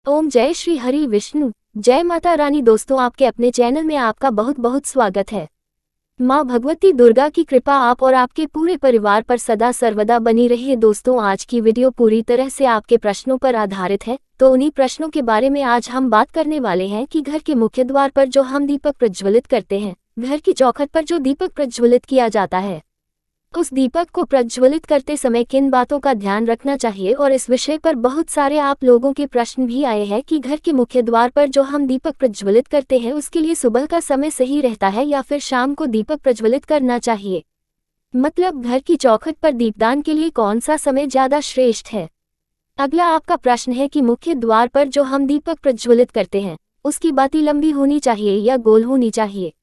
ओम जय श्री हरि विष्णु। जय माता रानी। दोस्तों, आपके अपने चैनल में आपका बहुत बहुत स्वागत है। माँ भगवती दुर्गा की कृपा आप और आपके पूरे परिवार पर सदा सर्वदा बनी रही। दोस्तों, आज की वीडियो पूरी तरह से आपके प्रश्नों पर आधारित है, तो उन्हीं प्रश्नों के बारे में आज हम बात करने वाले हैं कि घर के मुख्य द्वार पर जो हम दीपक प्रज्वलित करते हैं, घर की चौखट पर जो दीपक प्रज्वलित किया जाता है, उस दीपक को प्रज्वलित करते समय किन बातों का ध्यान रखना चाहिए। और इस विषय पर बहुत सारे आप लोगों के प्रश्न भी आए हैं कि घर के मुख्य द्वार पर जो हम दीपक प्रज्वलित करते हैं उसके लिए सुबह का समय सही रहता है या फिर शाम को दीपक प्रज्वलित करना चाहिए। मतलब घर की चौखट पर दीपदान के लिए कौन सा समय ज्यादा श्रेष्ठ है। अगला आपका प्रश्न है कि मुख्य द्वार पर जो हम दीपक प्रज्वलित करते हैं उसकी बाती लंबी होनी चाहिए या गोल होनी चाहिए।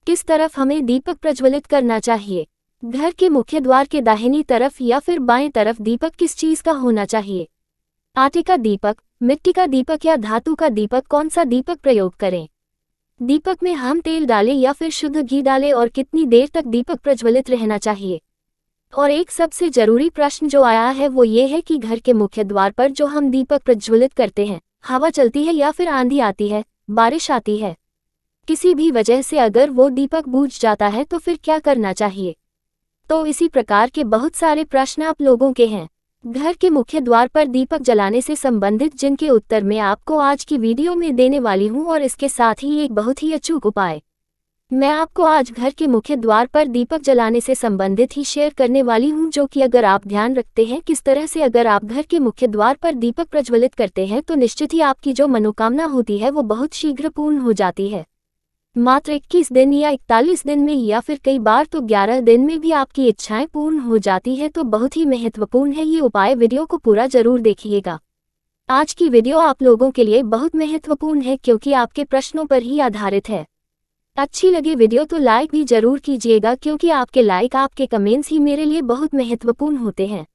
किस तरफ हमें दीपक प्रज्वलित करना चाहिए। घर के मुख्य द्वार के दाहिनी तरफ या फिर बाएं तरफ दीपक किस चीज का होना चाहिए। आटे का दीपक, मिट्टी का दीपक या धातु का दीपक, कौन सा दीपक प्रयोग करें। दीपक में हम तेल डालें या फिर शुद्ध घी डालें और कितनी देर तक दीपक प्रज्वलित रहना चाहिए। और एक सबसे जरूरी प्रश्न जो आया है वो ये है कि घर के मुख्य द्वार पर जो हम दीपक प्रज्वलित करते हैं, हवा चलती है या फिर आंधी आती है, बारिश आती है, किसी भी वजह से अगर वो दीपक बुझ जाता है तो फिर क्या करना चाहिए। तो इसी प्रकार के बहुत सारे प्रश्न आप लोगों के हैं। घर के मुख्य द्वार पर दीपक जलाने से संबंधित जिनके उत्तर मैं आपको आज की वीडियो में देने वाली हूं, और इसके साथ ही एक बहुत ही अचूक उपाय मैं आपको आज घर के मुख्य द्वार पर दीपक जलाने से संबंधित ही शेयर करने वाली हूं, जो कि अगर आप ध्यान रखते हैं किस तरह से अगर आप घर के मुख्य द्वार पर दीपक प्रज्वलित करते हैं तो निश्चित ही आपकी जो मनोकामना होती है वो बहुत शीघ्र पूर्ण हो जाती है। मात्र 21 दिन या 41 दिन में या फिर कई बार तो 11 दिन में भी आपकी इच्छाएं पूर्ण हो जाती है। तो बहुत ही महत्वपूर्ण है ये उपाय, वीडियो को पूरा जरूर देखिएगा। आज की वीडियो आप लोगों के लिए बहुत महत्वपूर्ण है क्योंकि आपके प्रश्नों पर ही आधारित है। अच्छी लगे वीडियो तो लाइक भी जरूर कीजिएगा, क्योंकि आपके लाइक, आपके कमेंट्स ही मेरे लिए बहुत महत्वपूर्ण होते हैं।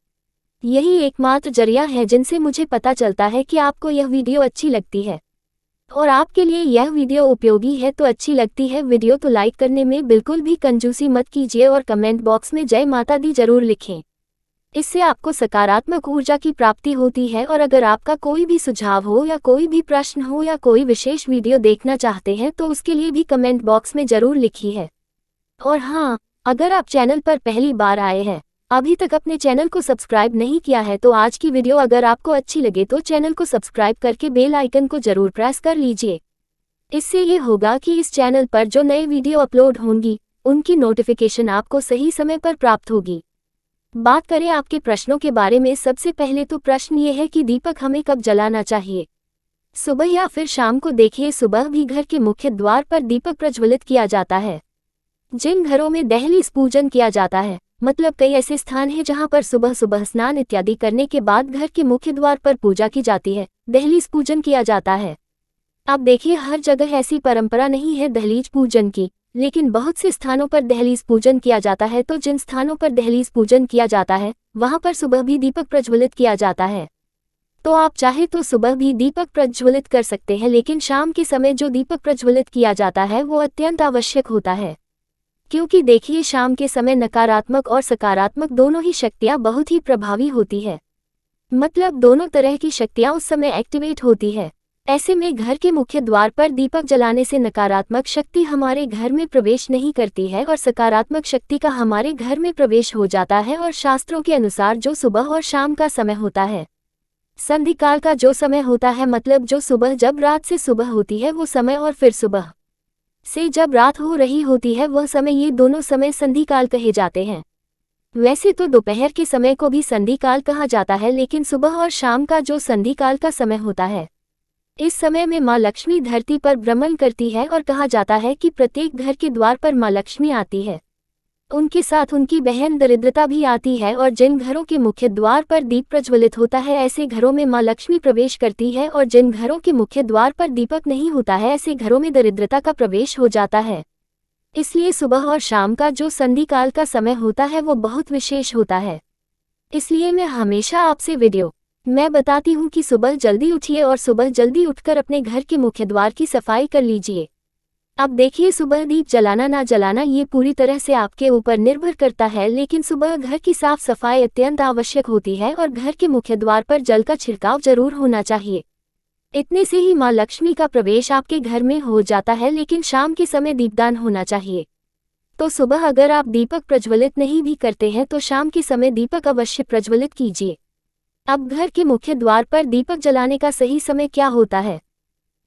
यही एकमात्र जरिया है जिनसे मुझे पता चलता है कि आपको यह वीडियो अच्छी लगती है और आपके लिए यह वीडियो उपयोगी है। तो अच्छी लगती है वीडियो तो लाइक करने में बिल्कुल भी कंजूसी मत कीजिए और कमेंट बॉक्स में जय माता दी जरूर लिखें। इससे आपको सकारात्मक ऊर्जा की प्राप्ति होती है। और अगर आपका कोई भी सुझाव हो या कोई भी प्रश्न हो या कोई विशेष वीडियो देखना चाहते हैं तो उसके लिए भी कमेंट बॉक्स में जरूर लिखिए। और हाँ, अगर आप चैनल पर पहली बार आए हैं, अभी तक अपने चैनल को सब्सक्राइब नहीं किया है, तो आज की वीडियो अगर आपको अच्छी लगे तो चैनल को सब्सक्राइब करके बेल आइकन को जरूर प्रेस कर लीजिए। इससे ये होगा कि इस चैनल पर जो नए वीडियो अपलोड होंगी उनकी नोटिफिकेशन आपको सही समय पर प्राप्त होगी। बात करें आपके प्रश्नों के बारे में, सबसे पहले तो प्रश्न ये है कि दीपक हमें कब जलाना चाहिए, सुबह या फिर शाम को। देखिए, सुबह भी घर के मुख्य द्वार पर दीपक प्रज्वलित किया जाता है। जिन घरों में दहलीज पूजन किया जाता है, मतलब कई ऐसे स्थान हैं जहां पर सुबह सुबह स्नान इत्यादि करने के बाद घर के मुख्य द्वार पर पूजा की जाती है, दहलीज पूजन किया जाता है। अब देखिए, हर जगह ऐसी परंपरा नहीं है दहलीज पूजन की, लेकिन बहुत से स्थानों पर दहलीज पूजन किया जाता है। तो जिन स्थानों पर दहलीज पूजन किया जाता है वहां पर सुबह भी दीपक प्रज्वलित किया जाता है। तो आप चाहे तो सुबह भी दीपक प्रज्वलित कर सकते हैं, लेकिन शाम के समय जो दीपक प्रज्वलित किया जाता है वो अत्यंत आवश्यक होता है। क्योंकि देखिए, शाम के समय नकारात्मक और सकारात्मक दोनों ही शक्तियां बहुत ही प्रभावी होती है। मतलब दोनों तरह की शक्तियां उस समय एक्टिवेट होती है। ऐसे में घर के मुख्य द्वार पर दीपक जलाने से नकारात्मक शक्ति हमारे घर में प्रवेश नहीं करती है और सकारात्मक शक्ति का हमारे घर में प्रवेश हो जाता है। और शास्त्रों के अनुसार जो सुबह और शाम का समय होता है, संधिकाल का जो समय होता है, मतलब जो सुबह जब रात से सुबह होती है वो समय, और फिर सुबह से जब रात हो रही होती है वह समय, ये दोनों समय संधिकाल कहे जाते हैं। वैसे तो दोपहर के समय को भी संधिकाल कहा जाता है, लेकिन सुबह और शाम का जो संधिकाल का समय होता है, इस समय में माँ लक्ष्मी धरती पर भ्रमण करती है और कहा जाता है कि प्रत्येक घर के द्वार पर माँ लक्ष्मी आती है, उनके साथ उनकी बहन दरिद्रता भी आती है। और जिन घरों के मुख्य द्वार पर दीप प्रज्वलित होता है ऐसे घरों में माँ लक्ष्मी प्रवेश करती है, और जिन घरों के मुख्य द्वार पर दीपक नहीं होता है ऐसे घरों में दरिद्रता का प्रवेश हो जाता है। इसलिए सुबह और शाम का जो संधिकाल का समय होता है वो बहुत विशेष होता है। इसलिए मैं हमेशा आपसे वीडियो मैं बताती हूँ कि सुबह जल्दी उठिए और सुबह जल्दी उठकर अपने घर के मुख्य द्वार की सफाई कर लीजिए। अब देखिए, सुबह दीप जलाना ना जलाना ये पूरी तरह से आपके ऊपर निर्भर करता है, लेकिन सुबह घर की साफ सफाई अत्यंत आवश्यक होती है और घर के मुख्य द्वार पर जल का छिड़काव जरूर होना चाहिए। इतने से ही माँ लक्ष्मी का प्रवेश आपके घर में हो जाता है। लेकिन शाम के समय दीपदान होना चाहिए। तो सुबह अगर आप दीपक प्रज्वलित नहीं भी करते हैं तो शाम के समय दीपक अवश्य प्रज्वलित कीजिए। अब घर के मुख्य द्वार पर दीपक जलाने का सही समय क्या होता है?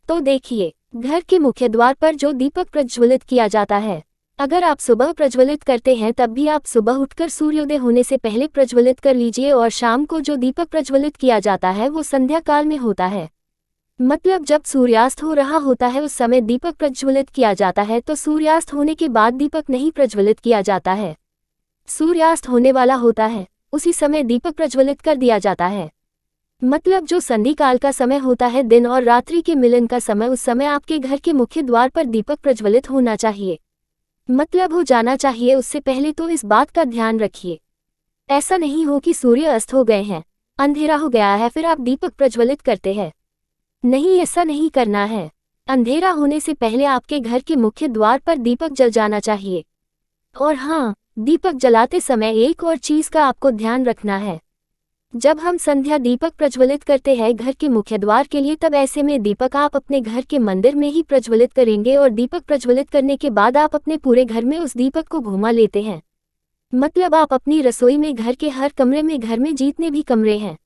तो देखिए, घर के मुख्य द्वार पर जो दीपक प्रज्वलित किया जाता है, अगर आप सुबह प्रज्वलित करते हैं तब भी आप सुबह उठकर सूर्योदय होने से पहले प्रज्वलित कर लीजिए। और शाम को जो दीपक प्रज्वलित किया जाता है वो संध्या काल में होता है। मतलब जब सूर्यास्त हो रहा होता है उस समय दीपक प्रज्वलित किया जाता है। तो सूर्यास्त होने के बाद दीपक नहीं प्रज्वलित किया जाता है। सूर्यास्त होने वाला होता है उसी समय दीपक प्रज्वलित कर दिया जाता है। मतलब जो संधि काल का समय होता है, दिन और रात्रि के मिलन का समय, उस समय आपके घर के मुख्य द्वार पर दीपक प्रज्वलित होना चाहिए। मतलब हो जाना चाहिए उससे पहले। तो इस बात का ध्यान रखिए, ऐसा नहीं हो कि सूर्य अस्त हो गए हैं, अंधेरा हो गया है, फिर आप दीपक प्रज्वलित करते हैं। नहीं, ऐसा नहीं करना है। अंधेरा होने से पहले आपके घर के मुख्य द्वार पर दीपक जल जाना चाहिए। और हाँ, दीपक जलाते समय एक और चीज का आपको ध्यान रखना है। जब हम संध्या दीपक प्रज्वलित करते हैं घर के मुख्य द्वार के लिए, तब ऐसे में दीपक आप अपने घर के मंदिर में ही प्रज्वलित करेंगे। और दीपक प्रज्वलित करने के बाद आप अपने पूरे घर में उस दीपक को घुमा लेते हैं। मतलब आप अपनी रसोई में, घर के हर कमरे में, घर में जितने भी कमरे हैं,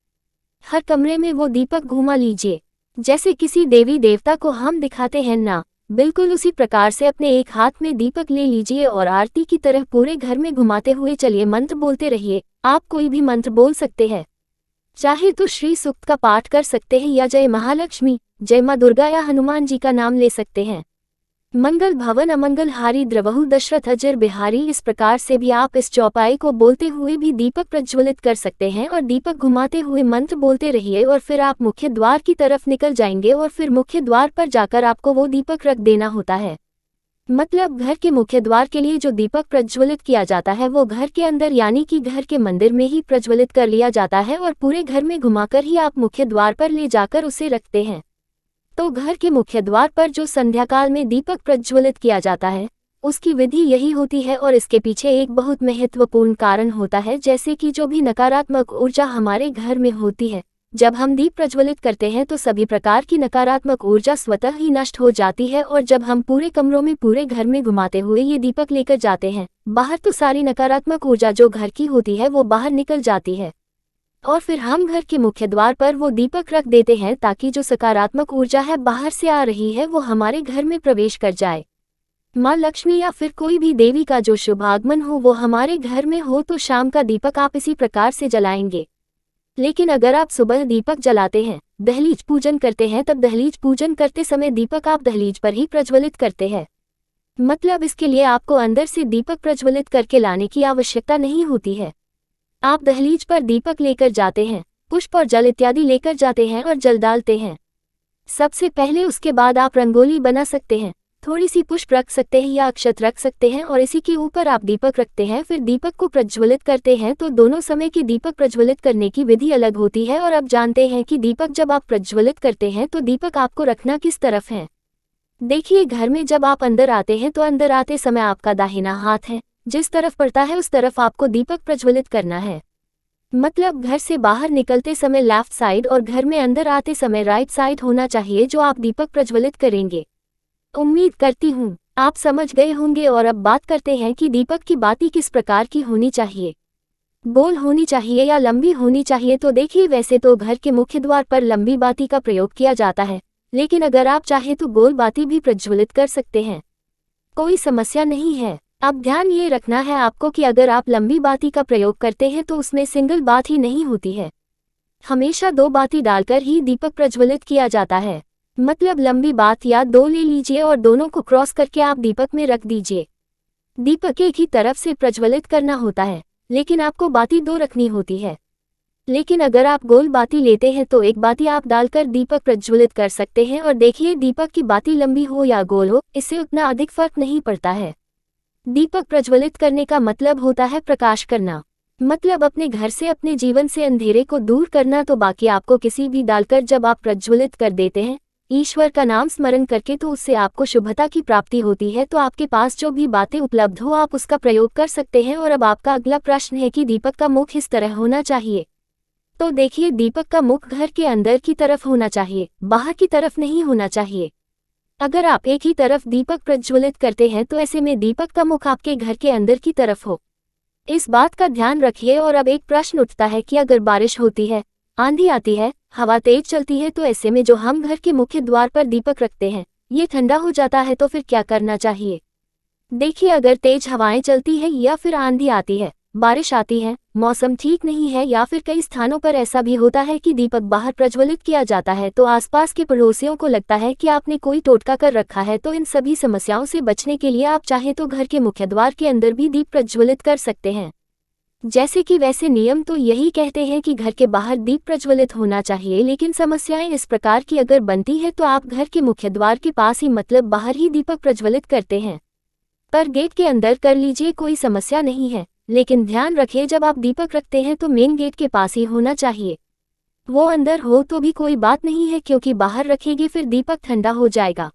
हर कमरे में वो दीपक घुमा लीजिए। जैसे किसी देवी देवता को हम दिखाते हैं ना, बिल्कुल उसी प्रकार से अपने एक हाथ में दीपक ले लीजिए और आरती की तरह पूरे घर में घुमाते हुए चलिए। मंत्र बोलते रहिए। आप कोई भी मंत्र बोल सकते हैं, चाहे तो श्री सूक्त का पाठ कर सकते हैं या जय महालक्ष्मी, जय माँ दुर्गा या हनुमान जी का नाम ले सकते हैं। मंगल भवन अमंगल हारी द्रवहु दशरथ अजर बिहारी, इस प्रकार से भी आप इस चौपाई को बोलते हुए भी दीपक प्रज्वलित कर सकते हैं। और दीपक घुमाते हुए मंत्र बोलते रहिए और फिर आप मुख्य द्वार की तरफ निकल जाएंगे। और फिर मुख्य द्वार पर जाकर आपको वो दीपक रख देना होता है। मतलब घर के मुख्य द्वार के लिए जो दीपक प्रज्वलित किया जाता है वो घर के अंदर यानी कि घर के मंदिर में ही प्रज्वलित कर लिया जाता है और पूरे घर में घुमाकर ही आप मुख्य द्वार पर ले जाकर उसे रखते हैं। तो घर के मुख्य द्वार पर जो संध्या काल में दीपक प्रज्वलित किया जाता है उसकी विधि यही होती है। और इसके पीछे एक बहुत महत्वपूर्ण कारण होता है, जैसे कि जो भी नकारात्मक ऊर्जा हमारे घर में होती है, जब हम दीप प्रज्वलित करते हैं तो सभी प्रकार की नकारात्मक ऊर्जा स्वतः ही नष्ट हो जाती है। और जब हम पूरे कमरों में, पूरे घर में घुमाते हुए ये दीपक लेकर जाते हैं बाहर, तो सारी नकारात्मक ऊर्जा जो घर की होती है वो बाहर निकल जाती है। और फिर हम घर के मुख्य द्वार पर वो दीपक रख देते हैं ताकि जो सकारात्मक ऊर्जा है बाहर से आ रही है वो हमारे घर में प्रवेश कर जाए। माँ लक्ष्मी या फिर कोई भी देवी का जो शुभ आगमन हो वो हमारे घर में हो। तो शाम का दीपक आप इसी प्रकार से जलाएंगे। लेकिन अगर आप सुबह दीपक जलाते हैं, दहलीज पूजन करते हैं, तब दहलीज पूजन करते समय दीपक आप दहलीज पर ही प्रज्वलित करते हैं। मतलब इसके लिए आपको अंदर से दीपक प्रज्वलित करके लाने की आवश्यकता नहीं होती है। आप दहलीज पर दीपक लेकर जाते हैं, पुष्प और जल इत्यादि लेकर जाते हैं और जल डालते हैं सबसे पहले। उसके बाद आप रंगोली बना सकते हैं, थोड़ी सी पुष्प रख सकते हैं या अक्षत रख सकते हैं और इसी के ऊपर आप दीपक रखते हैं, फिर दीपक को प्रज्वलित करते हैं। तो दोनों समय के दीपक प्रज्वलित करने की विधि अलग होती है। और अब जानते हैं कि दीपक जब आप प्रज्वलित करते हैं तो दीपक आपको रखना किस तरफ है। देखिए, घर में जब आप अंदर आते हैं तो अंदर आते समय आपका दाहिना हाथ है, जिस तरफ पड़ता है उस तरफ आपको दीपक प्रज्वलित करना है। मतलब घर से बाहर निकलते समय लेफ्ट साइड और घर में अंदर आते समय राइट साइड होना चाहिए जो आप दीपक प्रज्वलित करेंगे। उम्मीद करती हूँ आप समझ गए होंगे। और अब बात करते हैं कि दीपक की बाती किस प्रकार की होनी चाहिए, गोल होनी चाहिए या लंबी होनी चाहिए। तो देखिए, वैसे तो घर के मुख्य द्वार पर लंबी बाती का प्रयोग किया जाता है, लेकिन अगर आप चाहे तो गोल बाती भी प्रज्वलित कर सकते हैं, कोई समस्या नहीं है। अब ध्यान ये रखना है आपको कि अगर आप लंबी बाती का प्रयोग करते हैं तो उसमें सिंगल बात ही नहीं होती है, हमेशा दो बाती डालकर ही दीपक प्रज्वलित किया जाता है। मतलब लंबी बात या दो ले लीजिए और दोनों को क्रॉस करके आप दीपक में रख दीजिए। दीपक एक ही तरफ से प्रज्वलित करना होता है, लेकिन आपको बाती दो रखनी होती है। लेकिन अगर आप गोल बाती लेते हैं तो एक बाती आप डालकर दीपक प्रज्वलित कर सकते हैं। और देखिए, दीपक की बाती लंबी हो या गोल हो, इससे उतना अधिक फर्क नहीं पड़ता है। दीपक प्रज्वलित करने का मतलब होता है प्रकाश करना, मतलब अपने घर से, अपने जीवन से अंधेरे को दूर करना। तो बाकी आपको किसी भी डालकर जब आप प्रज्वलित कर देते हैं ईश्वर का नाम स्मरण करके, तो उससे आपको शुभता की प्राप्ति होती है। तो आपके पास जो भी बातें उपलब्ध हो आप उसका प्रयोग कर सकते हैं। और अब आपका अगला प्रश्न है कि दीपक का मुख इस तरह होना चाहिए। तो देखिए, दीपक का मुख घर के अंदर की तरफ होना चाहिए, बाहर की तरफ नहीं होना चाहिए। अगर आप एक ही तरफ दीपक प्रज्वलित करते हैं तो ऐसे में दीपक का मुख आपके घर के अंदर की तरफ हो। इस बात का ध्यान रखिए। और अब एक प्रश्न उठता है कि अगर बारिश होती है, आंधी आती है, हवा तेज चलती है, तो ऐसे में जो हम घर के मुख्य द्वार पर दीपक रखते हैं ये ठंडा हो जाता है, तो फिर क्या करना चाहिए? देखिए, अगर तेज हवाएं चलती है या फिर आंधी आती है, बारिश आती है, मौसम ठीक नहीं है या फिर कई स्थानों पर ऐसा भी होता है कि दीपक बाहर प्रज्वलित किया जाता है, तो आसपास के पड़ोसियों को लगता है कि आपने कोई टोटका कर रखा है। तो इन सभी समस्याओं से बचने के लिए आप चाहे तो घर के मुख्य द्वार के अंदर भी दीप प्रज्वलित कर सकते हैं। जैसे कि वैसे नियम तो यही कहते हैं कि घर के बाहर दीप प्रज्वलित होना चाहिए, लेकिन समस्याएं इस प्रकार की अगर बनती है तो आप घर के मुख्य द्वार के पास ही मतलब बाहर ही दीपक प्रज्वलित करते हैं। पर गेट के अंदर कर लीजिए, कोई समस्या नहीं है, लेकिन ध्यान रखिए जब आप दीपक रखते हैं तो मेन गेट के पास ही होना चाहिए। वो अंदर हो तो भी कोई बात नहीं है, क्योंकि बाहर रखेगी फिर दीपक ठंडा हो जाएगा,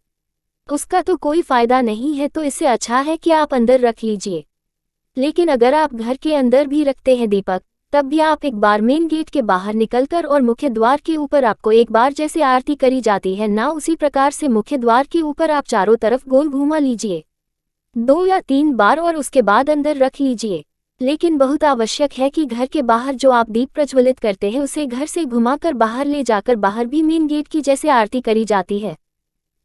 उसका तो कोई फायदा नहीं है। तो इससे अच्छा है कि आप अंदर रख लीजिए। लेकिन अगर आप घर के अंदर भी रखते हैं दीपक, तब भी आप एक बार मेन गेट के बाहर निकलकर और मुख्य द्वार के ऊपर आपको एक बार जैसे आरती करी जाती है ना, उसी प्रकार से मुख्य द्वार के ऊपर आप चारों तरफ गोल घुमा लीजिए 2 या 3 बार और उसके बाद अंदर रख लीजिए। लेकिन बहुत आवश्यक है कि घर के बाहर जो आप दीप प्रज्वलित करते हैं उसे घर से घुमाकर बाहर ले जाकर बाहर भी मेन गेट की जैसे आरती करी जाती है,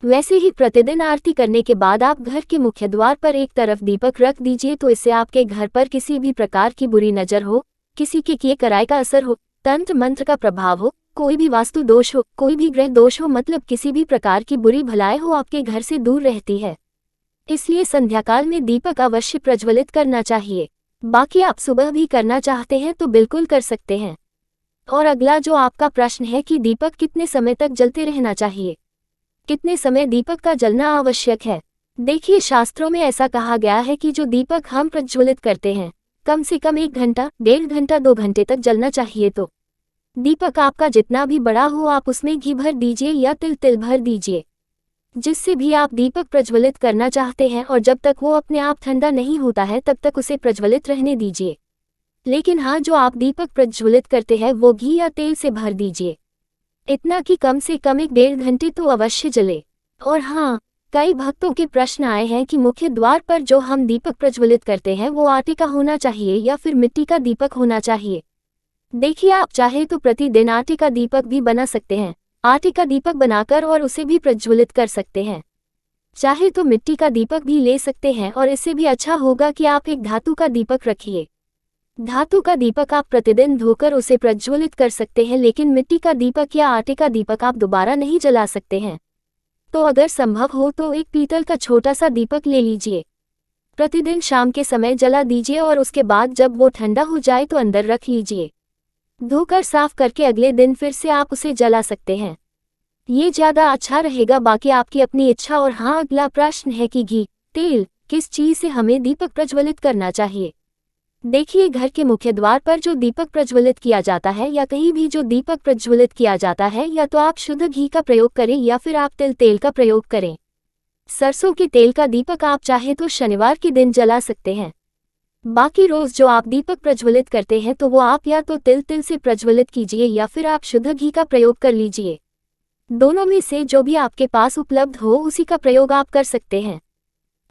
वैसे ही प्रतिदिन आरती करने के बाद आप घर के मुख्य द्वार पर एक तरफ दीपक रख दीजिए। तो इससे आपके घर पर किसी भी प्रकार की बुरी नजर हो, किसी के किए कराए का असर हो, तंत्र मंत्र का प्रभाव हो, कोई भी वास्तु दोष हो, कोई भी ग्रह दोष हो, मतलब किसी भी प्रकार की बुरी भलाई हो, आपके घर से दूर रहती है। इसलिए संध्याकाल में दीपक अवश्य प्रज्वलित करना चाहिए। बाकी आप सुबह भी करना चाहते हैं तो बिल्कुल कर सकते हैं। और अगला जो आपका प्रश्न है कि दीपक कितने समय तक जलते रहना चाहिए, कितने समय दीपक का जलना आवश्यक है। देखिए, शास्त्रों में ऐसा कहा गया है कि जो दीपक हम प्रज्वलित करते हैं कम से कम 1 घंटा, 1.5 घंटा, 2 घंटे तक जलना चाहिए। तो दीपक आपका जितना भी बड़ा हो आप उसमें घी भर दीजिए या तिल भर दीजिए, जिससे भी आप दीपक प्रज्वलित करना चाहते हैं, और जब तक वो अपने आप ठंडा नहीं होता है तब तक उसे प्रज्वलित रहने दीजिए। लेकिन हाँ, जो आप दीपक प्रज्वलित करते हैं वो घी या तेल से भर दीजिए, इतना कि कम से कम 1-1.5 घंटे तो अवश्य जले। और हाँ, कई भक्तों के प्रश्न आए हैं कि मुख्य द्वार पर जो हम दीपक प्रज्वलित करते हैं वो आटे का होना चाहिए या फिर मिट्टी का दीपक होना चाहिए। देखिए, आप चाहे तो प्रतिदिन आटे का दीपक भी बना सकते हैं, आटे का दीपक बनाकर और उसे भी प्रज्वलित कर सकते हैं। चाहे तो मिट्टी का दीपक भी ले सकते हैं, और इससे भी अच्छा होगा कि आप एक धातु का दीपक रखिए। धातु का दीपक आप प्रतिदिन धोकर उसे प्रज्वलित कर सकते हैं, लेकिन मिट्टी का दीपक या आटे का दीपक आप दोबारा नहीं जला सकते हैं। तो अगर संभव हो तो एक पीतल का छोटा सा दीपक ले लीजिए, प्रतिदिन शाम के समय जला दीजिए और उसके बाद जब वो ठंडा हो जाए तो अंदर रख लीजिए। धोकर साफ करके अगले दिन फिर से आप उसे जला सकते हैं, ये ज़्यादा अच्छा रहेगा। बाकी आपकी अपनी इच्छा। और हाँ, अगला प्रश्न है कि घी, तेल, किस चीज़ से हमें दीपक प्रज्वलित करना चाहिए। देखिए, घर के मुख्य द्वार पर जो दीपक प्रज्वलित किया जाता है या कहीं भी जो दीपक प्रज्वलित किया जाता है, या तो आप शुद्ध घी का प्रयोग करें या फिर आप तेल का प्रयोग करें। सरसों के तेल का दीपक आप चाहे तो शनिवार के दिन जला सकते हैं। बाकी रोज जो आप दीपक प्रज्वलित करते हैं तो वो आप या तो तिल से प्रज्वलित कीजिए या फिर आप शुद्ध घी का प्रयोग कर लीजिए। दोनों में से जो भी आपके पास उपलब्ध हो उसी का प्रयोग आप कर सकते हैं।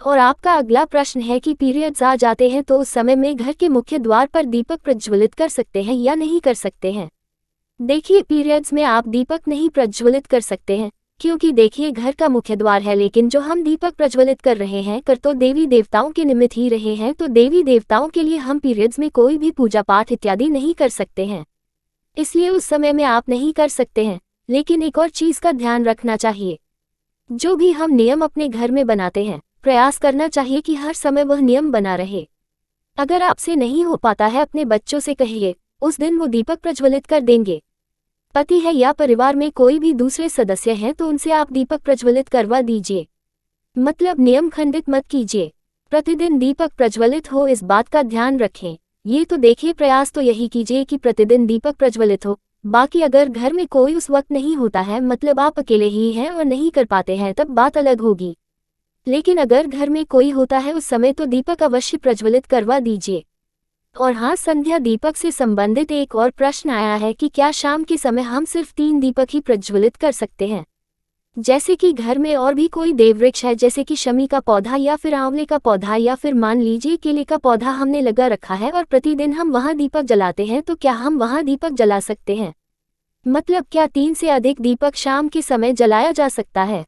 और आपका अगला प्रश्न है कि पीरियड्स आ जाते हैं तो उस समय में घर के मुख्य द्वार पर दीपक प्रज्वलित कर सकते हैं या नहीं कर सकते हैं। देखिए, पीरियड्स में आप दीपक नहीं प्रज्वलित कर सकते हैं, क्योंकि देखिए घर का मुख्य द्वार है, लेकिन जो हम दीपक प्रज्वलित कर रहे हैं कर तो देवी देवताओं के निमित्त ही रहे हैं, तो देवी देवताओं के लिए हम पीरियड्स में कोई भी पूजा पाठ इत्यादि नहीं कर सकते हैं, इसलिए उस समय में आप नहीं कर सकते हैं। लेकिन एक और चीज का ध्यान रखना चाहिए, जो भी हम नियम अपने घर में बनाते हैं प्रयास करना चाहिए कि हर समय वह नियम बना रहे। अगर आपसे नहीं हो पाता है, अपने बच्चों से कहिए, उस दिन वो दीपक प्रज्वलित कर देंगे। पति है या परिवार में कोई भी दूसरे सदस्य हैं तो उनसे आप दीपक प्रज्वलित करवा दीजिए, मतलब नियम खंडित मत कीजिए। प्रतिदिन दीपक प्रज्वलित हो, इस बात का ध्यान रखें। ये तो देखिए, प्रयास तो यही कीजिए कि प्रतिदिन दीपक प्रज्वलित हो। बाकी अगर घर में कोई उस वक्त नहीं होता है, मतलब आप अकेले ही हैं और नहीं कर पाते हैं, तब बात अलग होगी। लेकिन अगर घर में कोई होता है उस समय तो दीपक अवश्य प्रज्वलित करवा दीजिए। और हाँ, संध्या दीपक से संबंधित एक और प्रश्न आया है कि क्या शाम के समय हम सिर्फ 3 दीपक ही प्रज्वलित कर सकते हैं? जैसे कि घर में और भी कोई देववृक्ष है, जैसे कि शमी का पौधा या फिर आंवले का पौधा या फिर मान लीजिए केले का पौधा हमने लगा रखा है और प्रतिदिन हम वहां दीपक जलाते हैं, तो क्या हम वहां दीपक जला सकते हैं? मतलब क्या 3 से अधिक दीपक शाम के समय जलाया जा सकता है?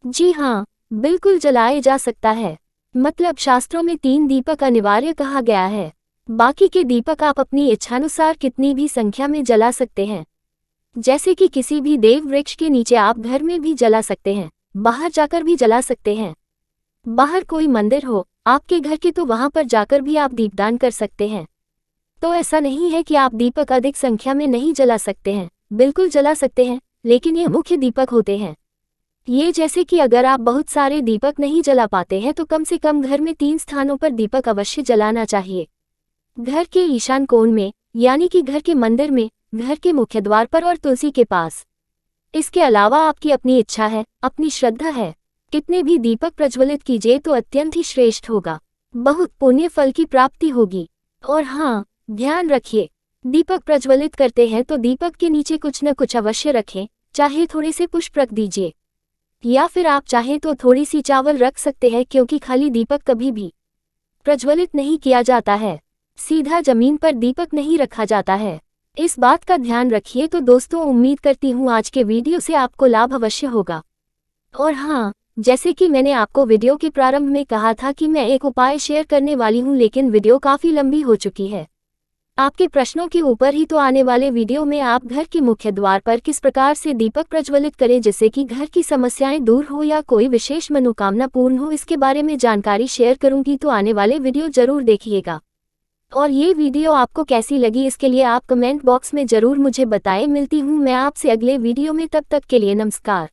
जी हाँ, बिल्कुल जलाए जा सकता है। मतलब शास्त्रों में 3 दीपक अनिवार्य कहा गया है। बाकी के दीपक आप अपनी इच्छानुसार कितनी भी संख्या में जला सकते हैं। जैसे कि किसी भी देव वृक्ष के नीचे आप घर में भी जला सकते हैं, बाहर जाकर भी जला सकते हैं। बाहर कोई मंदिर हो आपके घर के, तो वहां पर जाकर भी आप दीपदान कर सकते हैं। तो ऐसा नहीं है कि आप दीपक अधिक संख्या में नहीं जला सकते हैं, बिल्कुल जला सकते हैं, लेकिन ये मुख्य दीपक होते हैं। ये जैसे कि अगर आप बहुत सारे दीपक नहीं जला पाते हैं तो कम से कम घर में 3 स्थानों पर दीपक अवश्य जलाना चाहिए। घर के ईशान कोण में, यानी कि घर के मंदिर में, घर के मुख्य द्वार पर और तुलसी के पास। इसके अलावा आपकी अपनी इच्छा है, अपनी श्रद्धा है, कितने भी दीपक प्रज्वलित कीजिए तो अत्यंत ही श्रेष्ठ होगा, बहुत पुण्य फल की प्राप्ति होगी। और हाँ, ध्यान रखिए, दीपक प्रज्वलित करते हैं तो दीपक के नीचे कुछ न कुछ अवश्य रखें, चाहे थोड़े से पुष्प रख दीजिए या फिर आप चाहें तो थोड़ी सी चावल रख सकते हैं, क्योंकि खाली दीपक कभी भी प्रज्वलित नहीं किया जाता है, सीधा जमीन पर दीपक नहीं रखा जाता है। इस बात का ध्यान रखिए। तो दोस्तों, उम्मीद करती हूँ आज के वीडियो से आपको लाभ अवश्य होगा। और हाँ, जैसे कि मैंने आपको वीडियो के प्रारंभ में कहा था कि मैं एक उपाय शेयर करने वाली हूँ, लेकिन वीडियो काफ़ी लंबी हो चुकी है। आपके प्रश्नों के ऊपर ही तो आने वाले वीडियो में आप घर के मुख्य द्वार पर किस प्रकार से दीपक प्रज्वलित करें जिससे कि घर की समस्याएं दूर हो या कोई विशेष मनोकामना पूर्ण हो, इसके बारे में जानकारी शेयर करूंगी। तो आने वाले वीडियो जरूर देखिएगा। और ये वीडियो आपको कैसी लगी इसके लिए आप कमेंट बॉक्स में ज़रूर मुझे बताएं। मिलती हूँ मैं आपसे अगले वीडियो में, तब तक के लिए नमस्कार।